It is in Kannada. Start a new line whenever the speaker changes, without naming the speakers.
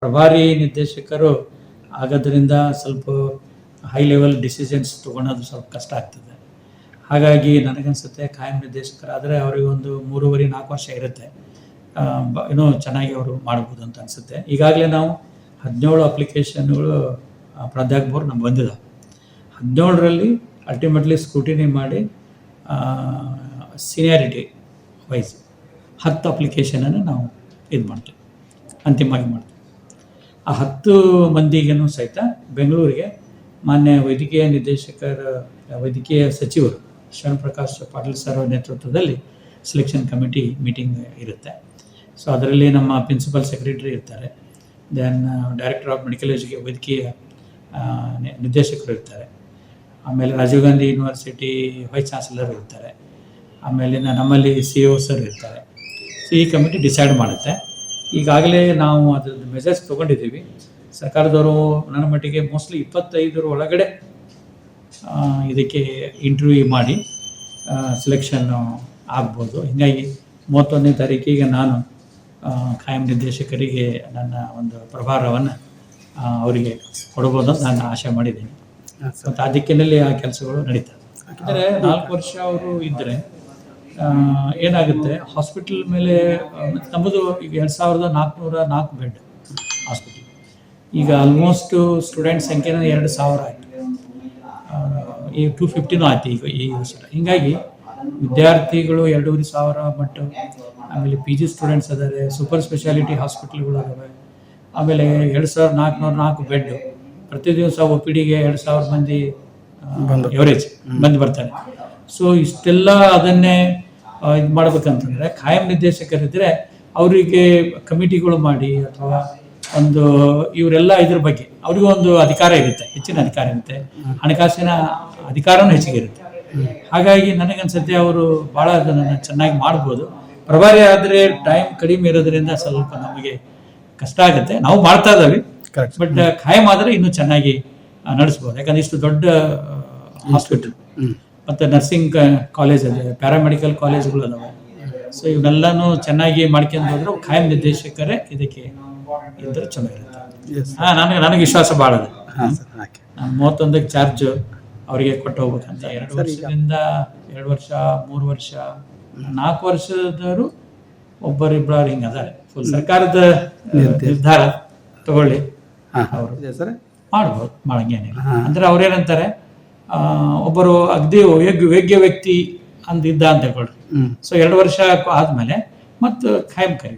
ಪ್ರಭಾರಿ ನಿರ್ದೇಶಕರು ಆಗೋದ್ರಿಂದ ಸ್ವಲ್ಪ ಹೈ ಲೆವೆಲ್ ಡಿಸಿಷನ್ಸ್ ತೊಗೊಳೋದು ಸ್ವಲ್ಪ ಕಷ್ಟ ಆಗ್ತದೆ. ಹಾಗಾಗಿ ನನಗನ್ಸುತ್ತೆ ಕಾಯಂ ನಿರ್ದೇಶಕರಾದರೆ ಅವರಿಗೆ ಒಂದು 3.5-4 ವರ್ಷ ಇರುತ್ತೆ, ಇನ್ನೂ ಚೆನ್ನಾಗಿ ಅವರು ಮಾಡ್ಬೋದು ಅಂತ ಅನಿಸುತ್ತೆ. ಈಗಾಗಲೇ ನಾವು 17 ಅಪ್ಲಿಕೇಶನ್ಗಳು ಪ್ರಾಧ್ಯಾಪಕರು ನಮ್ಗೆ ಬಂದಿದ್ದಾವೆ. 17ರಲ್ಲಿ ಅಲ್ಟಿಮೇಟ್ಲಿ ಸ್ಕ್ರೂಟಿನಿ ಮಾಡಿ ಸೀನಿಯಾರಿಟಿ ವೈಸ್ 10 ಅಪ್ಲಿಕೇಶನನ್ನು ನಾವು ಇದು ಮಾಡ್ತೀವಿ, ಅಂತಿಮವಾಗಿ ಮಾಡ್ತೀವಿ. ಆ 10 ಮಂದಿಗೂ ಸಹಿತ ಬೆಂಗಳೂರಿಗೆ ಮಾನ್ಯ ವೈದ್ಯಕೀಯ ಸಚಿವರು ಶಿವಪ್ರಕಾಶ್ ಪಾಟೀಲ್ ಸರ್ ನೇತೃತ್ವದಲ್ಲಿ ಸೆಲೆಕ್ಷನ್ ಕಮಿಟಿ ಮೀಟಿಂಗ್ ಇರುತ್ತೆ. ಸೊ ಅದರಲ್ಲಿ ನಮ್ಮ ಪ್ರಿನ್ಸಿಪಲ್ ಸೆಕ್ರೆಟರಿ ಇರ್ತಾರೆ, ದೆನ್ ಡೈರೆಕ್ಟರ್ ಆಫ್ ಮೆಡಿಕಲ್ ವೈದ್ಯಕೀಯ ನಿರ್ದೇಶಕರು ಇರ್ತಾರೆ, ಆಮೇಲೆ Rajiv Gandhi university vice chancellor ಇರ್ತಾರೆ, ಆಮೇಲೆ ನಮ್ಮಲ್ಲಿ CO ಸರ್ ಇರ್ತಾರೆ. ಸೊ ಈ ಕಮಿಟಿ ಡಿಸೈಡ್ ಮಾಡುತ್ತೆ. ಈಗಾಗಲೇ ನಾವು ಅದ್ರದ್ದು ಮೆಜರ್ಸ್ ತೊಗೊಂಡಿದ್ದೀವಿ. ಸರ್ಕಾರದವರು ನನ್ನ ಮಟ್ಟಿಗೆ ಮೋಸ್ಟ್ಲಿ 25 ಒಳಗಡೆ ಇದಕ್ಕೆ ಇಂಟರ್ವ್ಯೂ ಮಾಡಿ ಸೆಲೆಕ್ಷನ್ನು ಆಗ್ಬೋದು. ಹೀಗಾಗಿ 31ನೇ ತಾರೀಕಿಗೆ ನಾನು ಕಾಯಂ ನಿರ್ದೇಶಕರಿಗೆ ನನ್ನ ಒಂದು ಪ್ರಭಾರವನ್ನು ಅವರಿಗೆ ಕೊಡ್ಬೋದು ಅಂತ ನಾನು ಆಶೆ ಮಾಡಿದ್ದೀನಿ. ಮತ್ತು ಆ ದಿಕ್ಕಿನಲ್ಲಿ ಆ ಕೆಲಸಗಳು ನಡೀತವೆ. ಯಾಕಂದರೆ 4 ವರ್ಷ ಅವರು ಇದ್ದರೆ ಏನಾಗುತ್ತೆ, ಹಾಸ್ಪಿಟಲ್ ಮೇಲೆ ನಮ್ಮದು ಈಗ 2404 ಬೆಡ್ ಹಾಸ್ಪಿಟಲ್. ಈಗ ಆಲ್ಮೋಸ್ಟ್ ಸ್ಟೂಡೆಂಟ್ ಸಂಖ್ಯೆನ 2000 ಆಯಿತು, ಈ 250 ಆಯ್ತು ಈಗ ಈ ವರ್ಷ. ಹೀಗಾಗಿ ವಿದ್ಯಾರ್ಥಿಗಳು 2500 ಬಟ್ ಆಮೇಲೆ PG ಸ್ಟೂಡೆಂಟ್ಸ್ ಅದಾರೆ, ಸೂಪರ್ ಸ್ಪೆಷಾಲಿಟಿ ಹಾಸ್ಪಿಟಲ್ಗಳು ಅದಾವೆ, ಆಮೇಲೆ 2404 ಬೆಡ್, ಪ್ರತಿ ದಿವಸ OPDಗೆ 2000 ಮಂದಿ ಎವರೇಜ್ ಬಂದು ಬರ್ತಾರೆ. ಸೊ ಇಷ್ಟೆಲ್ಲ ಅದನ್ನೇ ಇದು ಮಾಡ್ಬೇಕಂತಂದರೆ ಕಾಯಂ ನಿರ್ದೇಶಕರಿದ್ದರೆ ಅವರಿಗೆ ಕಮಿಟಿಗಳು ಮಾಡಿ ಅಥವಾ ಒಂದು ಇವರೆಲ್ಲ ಇದ್ರ ಬಗ್ಗೆ ಅವ್ರಿಗೂ ಒಂದು ಅಧಿಕಾರ ಇರುತ್ತೆ, ಹೆಚ್ಚಿನ ಅಧಿಕಾರ ಇರುತ್ತೆ, ಹಣಕಾಸಿನ ಅಧಿಕಾರನೂ ಹೆಚ್ಚಿಗೆ ಇರುತ್ತೆ. ಹಾಗಾಗಿ ನನಗನ್ಸುತ್ತೆ ಅವರು ಭಾಳ ಅದನ್ನು ಚೆನ್ನಾಗಿ ಮಾಡ್ಬೋದು. ಪ್ರಭಾರಿ ಆದರೆ ಟೈಮ್ ಕಡಿಮೆ ಇರೋದ್ರಿಂದ ಸ್ವಲ್ಪ ನಮಗೆ ಕಷ್ಟ ಆಗುತ್ತೆ. ನಾವು ಮಾಡ್ತಾ ಇದ್ದೀವಿ, ಬಟ್ ಖಾಯಂ ಆದರೆ ಇನ್ನೂ ಚೆನ್ನಾಗಿ ನಡೆಸ್ಬೋದು. ಯಾಕಂದರೆ ಇಷ್ಟು ದೊಡ್ಡ ಹಾಸ್ಪಿಟಲ್ ಮತ್ತು ನರ್ಸಿಂಗ್ ಕಾಲೇಜ್ ಇದೆ, ಪ್ಯಾರಾಮೆಡಿಕಲ್ ಕಾಲೇಜ್ಗಳು ಅದಾವೆ. ಸೊ ಇವನ್ನೆಲ್ಲನೂ ಚೆನ್ನಾಗಿ ಮಾಡ್ಕೊಂಡು ಹೋದ್ರೆ ಖಾಯಂ ನಿರ್ದೇಶಕರೇ ಇದಕ್ಕೆ ಇದ್ದರೆ ಚೆನ್ನಾಗಿರುತ್ತೆ. ನನಗೆ ವಿಶ್ವಾಸ ಭಾಳ ಇದೆ. ನಾನು 31ಕ್ಕೆ ಚಾರ್ಜ್ ಅವರಿಗೆ ಕೊಟ್ಟು ಹೋಗ್ಬೇಕಂತ. 2 ವರ್ಷದಿಂದ 2 ವರ್ಷ 3 ವರ್ಷ 4 ವರ್ಷದವರು ಒಬ್ಬರಿಬ್ಬರು ಹಿಂಗೆ ಅದಾರೆ. ಫುಲ್ ಸರ್ಕಾರದ ನಿರ್ಧಾರ ತಗೊಳ್ಳಿ ಅವರು ಮಾಡ್ಬೋದು, ಮಾಡಂಗೇನಿಲ್ಲ. ಅಂದರೆ ಅವ್ರೇನಂತಾರೆ, ಒಬ್ಬರು ಅಗದಿ ಯೋಗ್ಯ ವ್ಯಕ್ತಿ ಅಂದಿದ್ದ ಅಂತ ಹೇಳ್ಕೊಳ್ರಿ. ಸೊ 2 ವರ್ಷ ಆದಮೇಲೆ ಮತ್ತು ಖಾಯಂ ಕರಿ